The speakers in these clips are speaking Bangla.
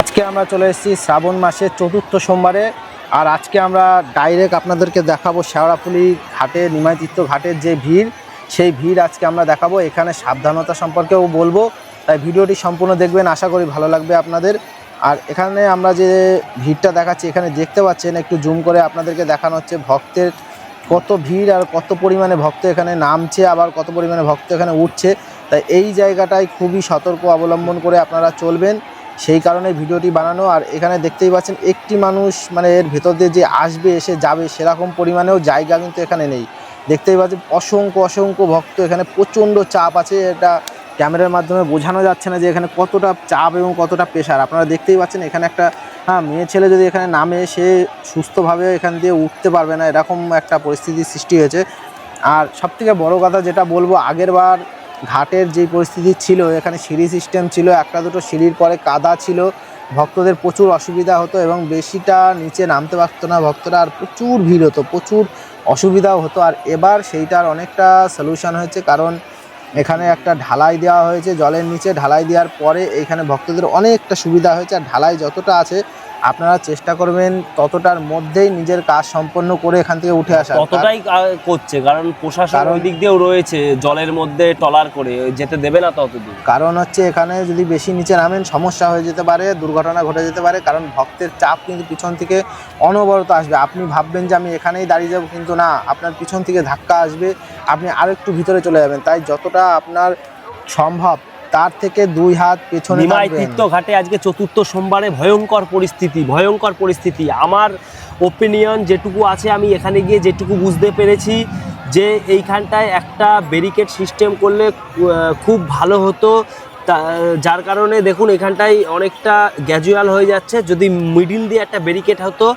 আজকে আমরা চলে এসেছি শ্রাবণ মাসের চতুর্থ সোমবারে। আর আজকে আমরা ডাইরেক্ট আপনাদেরকে দেখাবো শেওড়াফুলি ঘাটে, নিমাইতীর্থ ঘাটের যে ভিড়, সেই ভিড় আজকে আমরা দেখাবো। এখানে সাবধানতা সম্পর্কেও বলবো, তাই ভিডিওটি সম্পূর্ণ দেখবেন, আশা করি ভালো লাগবে আপনাদের। আর এখানে আমরা যে ভিড়টা দেখাচ্ছি, এখানে দেখতে পাচ্ছেন, একটু জুম করে আপনাদেরকে দেখানো হচ্ছে ভক্তের কত ভিড় আর কত পরিমাণে ভক্ত এখানে নামছে, আবার কত পরিমাণে ভক্ত এখানে উঠছে। তাই এই জায়গাটায় খুবই সতর্ক অবলম্বন করে আপনারা চলবেন, সেই কারণে ভিডিওটি বানানো। আর এখানে দেখতেই পাচ্ছেন একটি মানুষ মানে এর ভেতর দিয়ে যে আসবে এসে যাবে সেরকম পরিমাণেও জায়গা কিন্তু এখানে নেই। দেখতেই পাচ্ছেন অসংখ্য অসংখ্য ভক্ত, এখানে প্রচণ্ড চাপ আছে। এটা ক্যামেরার মাধ্যমে বোঝানো যাচ্ছে না যে এখানে কতটা চাপ এবং কতটা প্রেশার। আপনারা দেখতেই পাচ্ছেন এখানে একটা মেয়ে ছেলে যদি এখানে নামে, সে সুস্থভাবে এখান দিয়ে উঠতে পারবে না, এরকম একটা পরিস্থিতির সৃষ্টি হয়েছে। আর সবথেকে বড় কথা যেটা বলবো, আগের বার ঘাটের যে পরিস্থিতি ছিল, এখানে সিঁড়ি সিস্টেম ছিল, একটা দুটো সিঁড়ির পরে কাদা ছিল, ভক্তদের প্রচুর অসুবিধা হতো এবং বেশিটা নিচে নামতে পারতো না ভক্তরা, আর প্রচুর ভিড় হতো, প্রচুর অসুবিধাও হতো। আর এবার সেইটার অনেকটা সলিউশন হয়েছে, কারণ এখানে একটা ঢালাই দেওয়া হয়েছে, জলের নিচে ঢালাই দেওয়ার পরে এইখানে ভক্তদের অনেকটা সুবিধা হয়েছে। আর ঢালাই যতটা আছে আপনারা চেষ্টা করবেন ততটার মধ্যেই নিজের কাজ সম্পন্ন করে এখান থেকে উঠে আসা, ততটাই করছে, কারণ প্রশাসন ওই দিক দিয়েও রয়েছে, জলের মধ্যে টলার করে যেতে দেবে না ততদূর। কারণ হচ্ছে এখানে যদি বেশি নিচে নামেন সমস্যা হয়ে যেতে পারে, দুর্ঘটনা ঘটে যেতে পারে, কারণ ভক্তের চাপ কিন্তু পিছন থেকে অনবরত আসবে। আপনি ভাববেন যে আমি এখানেই দাঁড়িয়ে যাব, কিন্তু না, আপনার পিছন থেকে ধাক্কা আসবে, আপনি আরেকটু ভিতরে চলে যাবেন। তাই যতটা আপনার সম্ভব তার থেকে 2 হাত পেছনে থাকবেন। নিমাইতীর্থ ঘাটে আজকে চতুর্থ সোমবারে ভয়ঙ্কর পরিস্থিতি। আমার ওপিনিয়ন যেটুকু আছে, আমি এখানে গিয়ে যেটুকু বুঝতে পেরেছি, যে এইখানটায় একটা ব্যারিকেড সিস্টেম করলে খুব ভালো হতো। যার কারণে দেখুন এখানটায় অনেকটা গ্যাজুয়াল হয়ে যাচ্ছে। যদি মিডিল দিয়ে একটা ব্যারিকেড হতো,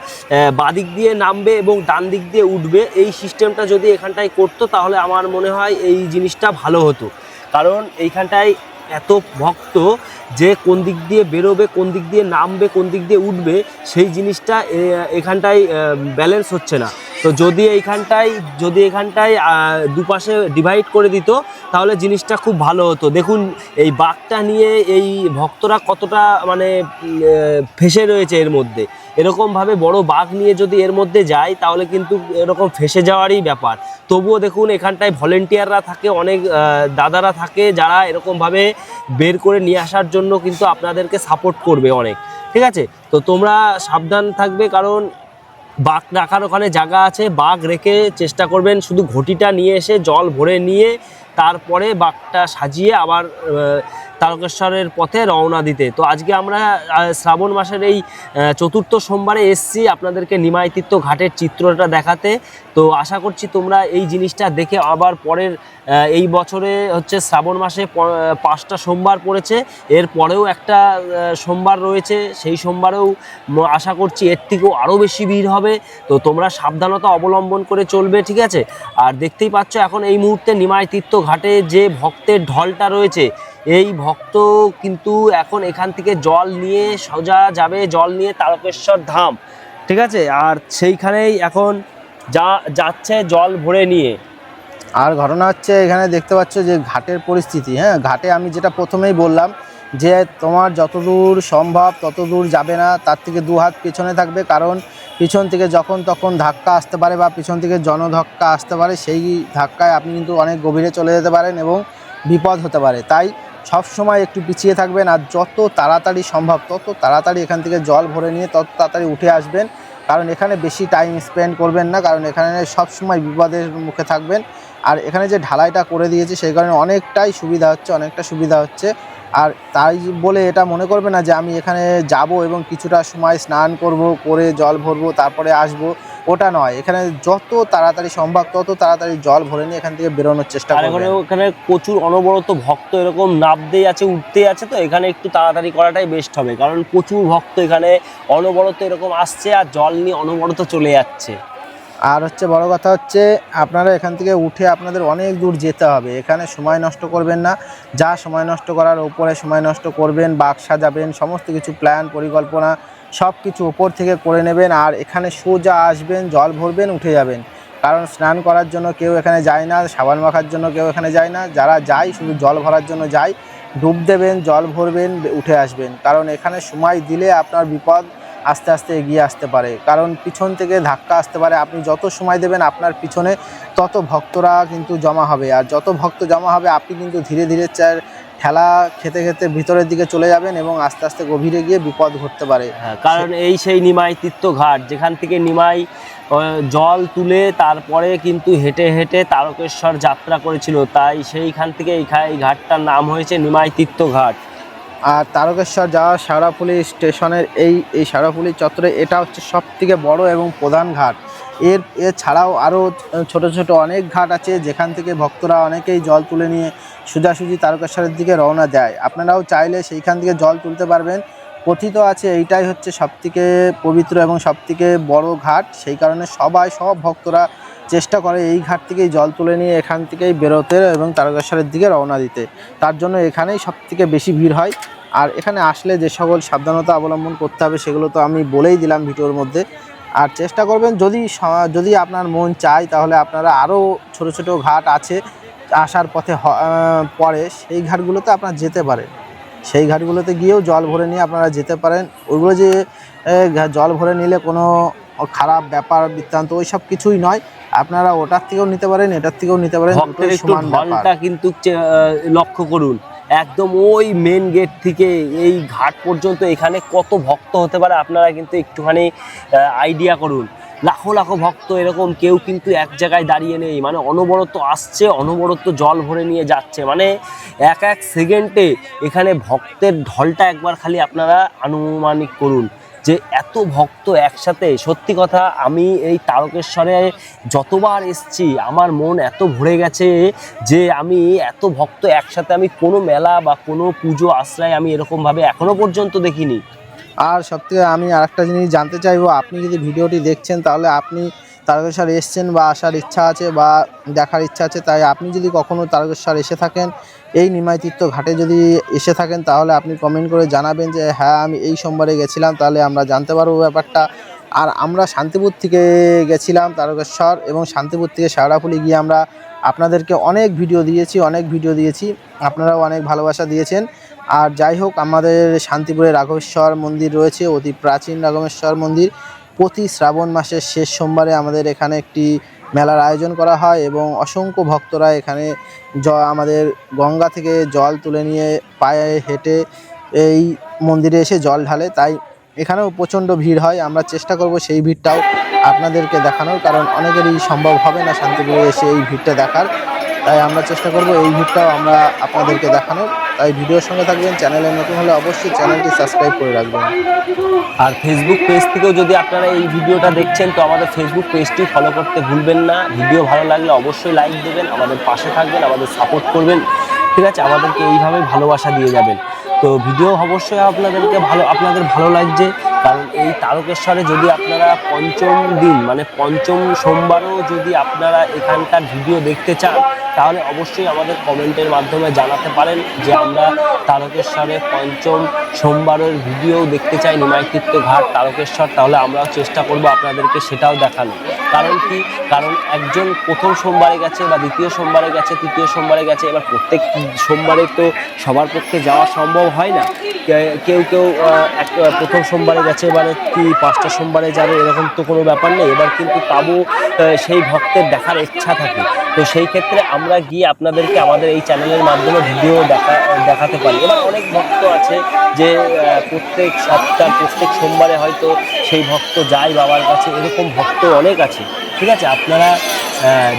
বাদিক দিয়ে নামবে এবং ডান দিক দিয়ে উঠবে, এই সিস্টেমটা যদি এখানটায় করতো তাহলে আমার মনে হয় এই জিনিসটা ভালো হতো। কারণ এইখানটায় এত ভক্ত যে কোন দিক দিয়ে বেরোবে, কোন দিক দিয়ে নামবে, কোন দিক দিয়ে উঠবে, সেই জিনিসটা এখানটায় ব্যালেন্স হচ্ছে না। তো যদি এখানটায় দুপাশে ডিভাইড করে দিত তাহলে জিনিসটা খুব ভালো হতো। দেখুন এই বাঘটা নিয়ে এই ভক্তরা কতটা মানে ফেঁসে রয়েছে এর মধ্যে। এরকমভাবে বড় বাঘ নিয়ে যদি এর মধ্যে যায় তাহলে কিন্তু এরকম ফেঁসে যাওয়ারই ব্যাপার। তবুও দেখুন এখানটায় ভলেন্টিয়াররা থাকে, অনেক দাদারা থাকে, যারা এরকমভাবে বের করে নিয়ে আসার জন্য কিন্তু আপনাদেরকে সাপোর্ট করবে অনেক। ঠিক আছে, তো তোমরা সাবধান থাকবে, কারণ বাঘ রাখার ওখানে জায়গা আছে, বাঘ রেখে চেষ্টা করবেন শুধু ঘটিটা নিয়ে এসে জল ভরে নিয়ে তারপরে বাঘটা সাজিয়ে আবার তারকেশ্বরের পথে রওনা দিতে। তো আজকে আমরা শ্রাবণ মাসের এই চতুর্থ সোমবারে এসছি আপনাদেরকে নিমাইতীর্থ ঘাটের চিত্রটা দেখাতে। তো আশা করছি তোমরা এই জিনিসটা দেখে আবার পরের এই বছরে হচ্ছে শ্রাবণ মাসে 5টা সোমবার পড়েছে, এর পরেও একটা সোমবার রয়েছে, সেই সোমবারেও আশা করছি এর থেকেও আরও বেশি ভিড় হবে। তো তোমরা সাবধানতা অবলম্বন করে চলবে, ঠিক আছে। আর দেখতেই পাচ্ছ এখন এই মুহূর্তে নিমাইতীর্থ ঘাটে যে ভক্তের ঢলটা রয়েছে, এই ভক্ত কিন্তু এখন এখান থেকে জল নিয়ে সোজা যাবে, জল নিয়ে তারকেশ্বর ধাম, ঠিক আছে। আর সেইখানেই এখন যাচ্ছে জল ভরে নিয়ে। আর ঘটনা হচ্ছে এখানে দেখতে পাচ্ছ যে ঘাটের পরিস্থিতি, ঘাটে আমি যেটা প্রথমেই বললাম যে তোমার যতদূর সম্ভব ততদূর যাবে না, তার থেকে 2 হাত পেছনে থাকবে, কারণ পিছন থেকে যখন তখন ধাক্কা আসতে পারে বা পিছন থেকে জনধাক্কা আসতে পারে, সেই ধাক্কায় আপনি কিন্তু অনেক গভীরে চলে যেতে পারেন এবং বিপদ হতে পারে। তাই সব সময় একটু পিছিয়ে থাকবেন, আর যত তাড়াতাড়ি সম্ভব তত তাড়াতাড়ি এখান থেকে জল ভরে নিয়ে তত তাড়াতাড়ি উঠে আসবেন, কারণ এখানে বেশি টাইম স্পেন্ড করবেন না, কারণ এখানে সব সময় বিপদের মুখে থাকবেন। আর এখানে যে ঢালাইটা করে দিয়েছে সেই কারণে অনেকটা সুবিধা হচ্ছে। আর তাই বলে এটা মনে করবে না যে আমি এখানে যাব এবং কিছুটা সময় স্নান করব, করে জল ভরবো তারপরে আসব, ওটা নয়। এখানে যত তাড়াতাড়ি সম্ভব তত তাড়াতাড়ি জল ভরে নিয়ে এখান থেকে বেরোনোর চেষ্টা করবেন। এখানে প্রচুর অনবরত ভক্ত এরকম নামতেই আছে, উঠতেই আছে, তো এখানে একটু তাড়াতাড়ি করাটাই বেস্ট হবে, কারণ প্রচুর ভক্ত এখানে অনবরত এরকম আসছে আর জল নিয়ে অনবরত চলে যাচ্ছে। আর হচ্ছে বড় কথা হচ্ছে আপনারা এখান থেকে উঠে আপনাদের অনেক দূর যেতে হবে, এখানে সময় নষ্ট করবেন না। যা সময় নষ্ট করার উপরে সময় নষ্ট করবেন, বাক্স সাজাবেন, সমস্ত কিছু প্ল্যান পরিকল্পনা সব কিছু উপর থেকে করে নেবেন। আর এখানে সোজা আসবেন, জল ভরবেন, উঠে যাবেন, কারণ স্নান করার জন্য কেউ এখানে যায় না, সাবান মাখার জন্য কেউ এখানে যায় না, যারা যায় শুধু জল ভরার জন্য যায়। ডুব দেবেন, জল ভরবেন, উঠে আসবেন, কারণ এখানে সময় দিলে আপনার বিপদ আস্তে আস্তে এগিয়ে আসতে পারে, কারণ পিছন থেকে ধাক্কা আসতে পারে। আপনি যত সময় দেবেন আপনার পিছনে তত ভক্তরা কিন্তু জমা হবে, আর যত ভক্ত জমা হবে আপনি কিন্তু ধীরে ধীরে ঠেলা খেতে খেতে ভিতরের দিকে চলে যাবেন এবং আস্তে আস্তে গভীরে গিয়ে বিপদ ঘটতে পারে। হ্যাঁ, কারণ এই সেই নিমাই তীর্থঘাট যেখান থেকে নিমাই জল তুলে তারপরে কিন্তু হেঁটে হেঁটে তারকেশ্বর যাত্রা করেছিল, তাই সেইখান থেকে এই ঘাটটার নাম হয়েছে নিমাই তীর্থঘাট। আর তারকেশ্বর যাওয়া শেওড়াফুলি স্টেশনের এই শেওড়াফুলি চত্বরে এটা হচ্ছে সবথেকে বড় এবং প্রধান ঘাট। এছাড়াও আরও ছোট ছোট অনেক ঘাট আছে যেখান থেকে ভক্তরা অনেকেই জল তুলে নিয়ে সোজাসুজি তারকেশ্বরের দিকে রওনা দেয়। আপনারাও চাইলে সেইখান থেকে জল তুলতে পারবেন। কথিত আছে এইটাই হচ্ছে সবথেকে পবিত্র এবং সবথেকে বড় ঘাট, সেই কারণে সব ভক্তরা চেষ্টা করে এই ঘাট থেকেই জল তুলে নিয়ে এখান থেকেই বেরোতে এবং তারকেশ্বরের দিকে রওনা দিতে। তার জন্য এখানেই সবথেকে বেশি ভিড় হয়। আর এখানে আসলে যে সকল সাবধানতা অবলম্বন করতে হবে সেগুলো তো আমি বলেই দিলাম ভিডিওর মধ্যে। আর চেষ্টা করবেন যদি আপনার মন চায় তাহলে আপনারা আরও ছোট ছোট ঘাট আছে আসার পথে পরে, সেই ঘাটগুলোতে আপনারা যেতে পারেন। সেই ঘাটগুলোতে গিয়েও জল ভরে নিয়ে আপনারা যেতে পারেন। ওইগুলো যে জল ভরে নিলে কোনো খারাপ ব্যাপার বৃত্তান্ত ওই সব কিছুই নয়, আপনারা ওটার থেকেও নিতে পারেন, এটার থেকেও নিতে পারেন। ভক্তের একটু ঢলটা কিন্তু লক্ষ্য করুন, একদম ওই মেন গেট থেকে এই ঘাট পর্যন্ত এখানে কত ভক্ত হতে পারে আপনারা কিন্তু একটুখানি আইডিয়া করুন। লাখো লাখো ভক্ত, এরকম কেউ কিন্তু এক জায়গায় দাঁড়িয়ে নেই, মানে অনবরত আসছে, অনবরত জল ভরে নিয়ে যাচ্ছে, মানে এক এক সেকেন্ডে এখানে ভক্তের ঢলটা একবার খালি আপনারা আনুমানিক করুন যে এত ভক্ত একসাথে। সত্যি কথা, আমি এই তারকেশ্বরে যতবার এসছি আমার মন এত ভরে গেছে যে আমি এত ভক্ত একসাথে আমি কোনো মেলা বা কোনো পুজো আশ্রয় আমি এরকমভাবে এখনো পর্যন্ত দেখিনি। আর সবথেকে আমি আরেকটা জিনিস জানতে চাইবো, আপনি যদি ভিডিওটি দেখছেন তাহলে আপনি তারকেশ্বর এসছেন বা আসার ইচ্ছা আছে বা দেখার ইচ্ছা আছে, তাই আপনি যদি কখনও তারকেশ্বর এসে থাকেন, এই নিমাই তীর্থ ঘাটে যদি এসে থাকেন তাহলে আপনি কমেন্ট করে জানাবেন যে হ্যাঁ আমি এই সোমবারে গেছিলাম, তাহলে আমরা জানতে পারবো ব্যাপারটা। আর আমরা শান্তিপুর থেকে গেছিলাম তারকেশ্বর, এবং শান্তিপুর থেকে শেওড়াফুলি গিয়ে আমরা আপনাদেরকে অনেক ভিডিও দিয়েছি, আপনারাও অনেক ভালোবাসা দিয়েছেন। আর যাই হোক, আমাদের শান্তিপুরে রাঘবেশ্বর মন্দির রয়েছে, অতি প্রাচীন রাঘবেশ্বর মন্দির। প্রতি শ্রাবণ মাসের শেষ সোমবারে আমাদের এখানে একটি মেলার আয়োজন করা হয় এবং অসংখ্য ভক্তরা এখানে আমাদের গঙ্গা থেকে জল তুলে নিয়ে পায়ে হেঁটে এই মন্দিরে এসে জল ঢালে, তাই এখানেও প্রচণ্ড ভিড় হয়। আমরা চেষ্টা করব সেই ভিড়টাও আপনাদেরকে দেখানোর, কারণ অনেকেরই সম্ভব হবে না শান্তিপুরে এসে এই ভিড়টা দেখার, তাই আমরা চেষ্টা করব এই ভিড়টাও আমরা আপনাদেরকে দেখানোর। তাই ভিডিওর সঙ্গে থাকবেন, চ্যানেলে নতুন হলে অবশ্যই চ্যানেলটি সাবস্ক্রাইব করে রাখবেন। আর ফেসবুক পেজ থেকেও যদি আপনারা এই ভিডিওটা দেখছেন তো আমাদের ফেসবুক পেজটি ফলো করতে ভুলবেন না। ভিডিও ভালো লাগলে অবশ্যই লাইক দেবেন, আমাদের পাশে থাকবেন, আমাদের সাপোর্ট করবেন, ঠিক আছে? আমাদেরকে এইভাবেই ভালোবাসা দিয়ে যাবেন। তো ভিডিও অবশ্যই আপনাদের ভালো লাগছে, কারণ এই তারকেশ্বরে যদি আপনারা পঞ্চম দিন মানে পঞ্চম সোমবারও যদি আপনারা এখানকার ভিডিও দেখতে চান তাহলে অবশ্যই আমাদের কমেন্টের মাধ্যমে জানাতে পারেন যে আমরা তারকেশ্বরে পঞ্চম সোমবারের ভিডিও দেখতে চাই নিমাই তীর্থ ঘাট তারকেশ্বর, তাহলে আমরাও চেষ্টা করব আপনাদেরকে সেটাও দেখানো। কারণ কি, কারণ একজন প্রথম সোমবারে গেছে বা দ্বিতীয় সোমবারে গেছে, তৃতীয় সোমবারে গেছে, এবার প্রত্যেক সোমবারে তো সবার পক্ষে যাওয়া সম্ভব হয় না। কেউ প্রথম সোমবারে গেছে, এবারে কি 5টা সোমবারে যাবে এরকম তো কোনো ব্যাপার নেই। এবার কিন্তু তাবু সেই ভক্তের দেখার ইচ্ছা থাকে, তো সেই ক্ষেত্রে আমরা গিয়ে আপনাদেরকে আমাদের এই চ্যানেলের মাধ্যমে ভিডিও দেখাতে পারি। এবার অনেক ভক্ত আছে যে প্রত্যেক সপ্তাহ প্রত্যেক সোমবারে হয়তো সেই ভক্ত যায় বাবার কাছে, এরকম ভক্ত অনেক আছে, ঠিক আছে? আপনারা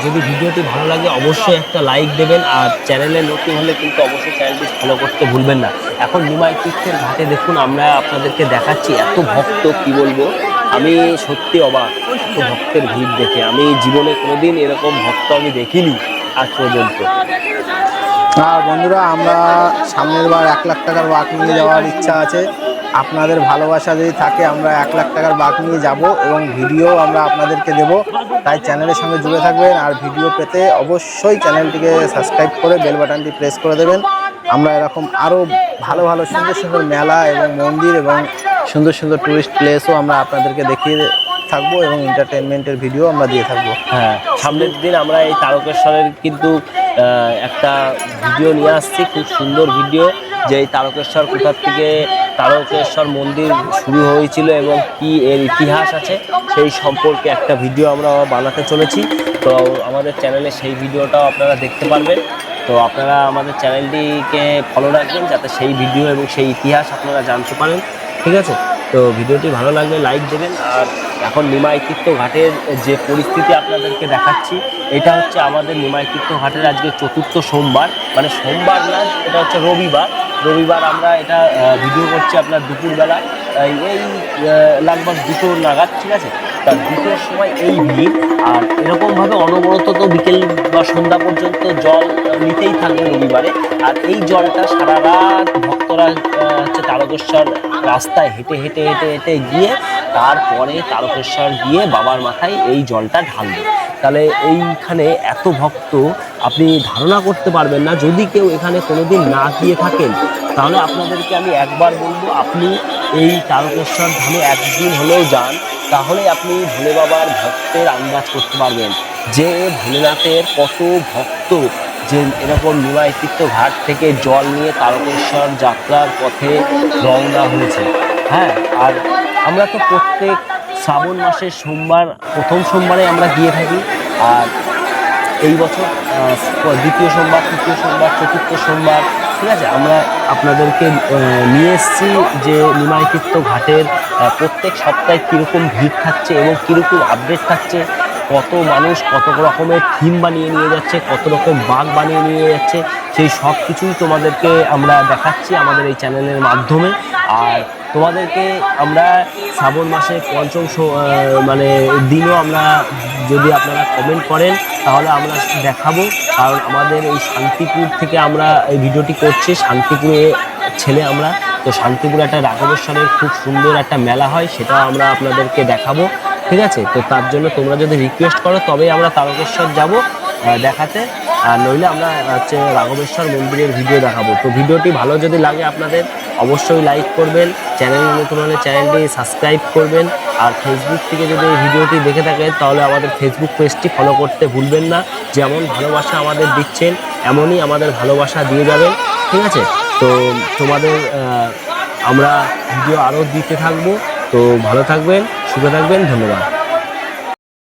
যদি ভিডিওটি ভালো লাগে অবশ্যই একটা লাইক দেবেন, আর চ্যানেলে নতুন হলে কিন্তু অবশ্যই চ্যানেলটি ফলো করতে ভুলবেন না। এখন নিমাই তীর্থের ঘাটে দেখুন আমরা আপনাদেরকে দেখাচ্ছি, এত ভক্ত কি বলবো, আমি সত্যি অবাক এত ভক্তের ভিড় দেখে। আমি জীবনে কোনোদিন এরকম ভক্ত আমি দেখিনি আজ পর্যন্ত। বন্ধুরা, আমরা সামনের বার 1 লাখ টাকার বাঁক নিয়ে যাওয়ার ইচ্ছা আছে। আপনাদের ভালোবাসা যদি থাকে আমরা 1 লাখ টাকার বাঁক নিয়ে যাব এবং ভিডিও আমরা আপনাদেরকে দেব, তাই চ্যানেলের সঙ্গে জুড়ে থাকবেন। আর ভিডিও পেতে অবশ্যই চ্যানেলটিকে সাবস্ক্রাইব করে বেল বাটনটি প্রেস করে দেবেন। আমরা এরকম আরও ভালো ভালো সুন্দর সুন্দর মেলা এবং মন্দির এবং সুন্দর সুন্দর টুরিস্ট প্লেসও আমরা আপনাদেরকে দেখিয়ে থাকবো এবং এন্টারটেনমেন্টের ভিডিও আমরা দিয়ে থাকবো। হ্যাঁ, সামনের দিন আমরা এই তারকেশ্বরের কিন্তু একটা ভিডিও নিয়ে আসছি, খুব সুন্দর ভিডিও, যে এই তারকেশ্বর কোথা থেকে তারকেশ্বর মন্দির শুরু হয়েছিল এবং কি এর ইতিহাস আছে সেই সম্পর্কে একটা ভিডিও আমরা বানাতে চলেছি। তো আমাদের চ্যানেলে সেই ভিডিওটাও আপনারা দেখতে পারবেন। তো আপনারা আমাদের চ্যানেলটিকে ফলো রাখবেন যাতে সেই ভিডিও এবং সেই ইতিহাস আপনারা জানতে পারেন, ঠিক আছে? তো ভিডিওটি ভালো লাগলে লাইক দেবেন। আর এখন নিমাইতীর্থ ঘাটের যে পরিস্থিতি আপনাদেরকে দেখাচ্ছি, এটা হচ্ছে আমাদের নিমাইতীর্থ ঘাটের আজকে চতুর্থ সোমবার, মানে সোমবার না, এটা হচ্ছে রবিবার আমরা এটা ভিডিও করছি আপনার দুপুরবেলা, এই লাগভগ 2টো নাগাদ, ঠিক আছে? তার 2টোর সময় এই ভিড়, আর এরকমভাবে অনবরত তো বিকেল বা সন্ধ্যা পর্যন্ত জল নিতেই থাকবে রবিবারে। আর এই জলটা সারা রাত ভক্তরা হচ্ছে তারকেশ্বর রাস্তায় হেঁটে হেঁটে হেঁটে হেঁটে গিয়ে তারপরে তারকেশ্বর গিয়ে বাবার মাথায় এই জলটা ঢালবে। তাহলে এইখানে এত ভক্ত আপনি ধারণা করতে পারবেন না। যদি কেউ এখানে কোনোদিন না গিয়ে থাকেন তাহলে আপনাদেরকে আমি একবার বলবো, আপনি এই তারকেশ্বর ধামে একদিন হলেও যান, তাহলে আপনি ভোলে বাবার ভক্তের আন্দাজ করতে পারবেন যে ভোলেনাথের কত ভক্ত যে এরকম নিমাইতীর্থ ঘাট থেকে জল নিয়ে তারকেশ্বর যাত্রার পথে রওনা হয়েছে। হ্যাঁ, আর আমরা তো প্রত্যেক শ্রাবণ মাসের সোমবার, প্রথম সোমবারে আমরা গিয়ে থাকি। আর এই বছর দ্বিতীয় সোমবার, তৃতীয় সোমবার, চতুর্থ সোমবার, ঠিক আছে, আমরা আপনাদেরকে নিয়ে এসেছি যে নিমাইতীর্থ ঘাটের প্রত্যেক সপ্তাহে কীরকম ভিড় থাকছে এবং কীরকম আপডেট থাকছে, কত মানুষ কত রকমের থিম বানিয়ে নিয়ে যাচ্ছে, কত রকম বাঘ বানিয়ে নিয়ে যাচ্ছে, সেই সব কিছুই তোমাদেরকে আমরা দেখাচ্ছি আমাদের এই চ্যানেলের মাধ্যমে। আর তোমাদেরকে আমরা শ্রাবণ মাসে পঞ্চম মানে দিনও আমরা, যদি আপনারা কমেন্ট করেন তাহলে আমরা দেখাবো। কারণ আমাদের এই শান্তিপুর থেকে আমরা এই ভিডিওটি করছি, শান্তিপুরে ছেলে আমরা, তো শান্তিপুরে একটা রাঘবেশ্বরের খুব সুন্দর একটা মেলা হয়, সেটাও আমরা আপনাদেরকে দেখাবো, ঠিক আছে? তো তার জন্য তোমরা যদি রিকোয়েস্ট করো তবেই আমরা তারকেশ্বর যাব দেখাতে, আর নইলে আমরা হচ্ছে রাঘবেশ্বর মন্দিরের ভিডিও দেখাবো। তো ভিডিওটি ভালো যদি লাগে আপনাদের অবশ্যই লাইক করবেন, চ্যানেল নতুন হলে চ্যানেলটি সাবস্ক্রাইব করবেন। আর ফেসবুক থেকে যদি এই ভিডিওটি দেখে থাকেন তাহলে আমাদের ফেসবুক পেজটি ফলো করতে ভুলবেন না। যেমন ভালোবাসা আমাদের দিচ্ছেন এমনই আমাদের ভালোবাসা দিয়ে যাবেন, ঠিক আছে? তো তোমাদের আমরা ভিডিও আরও দিতে থাকবো। তো ভালো থাকবেন, সুখে থাকবেন, ধন্যবাদ।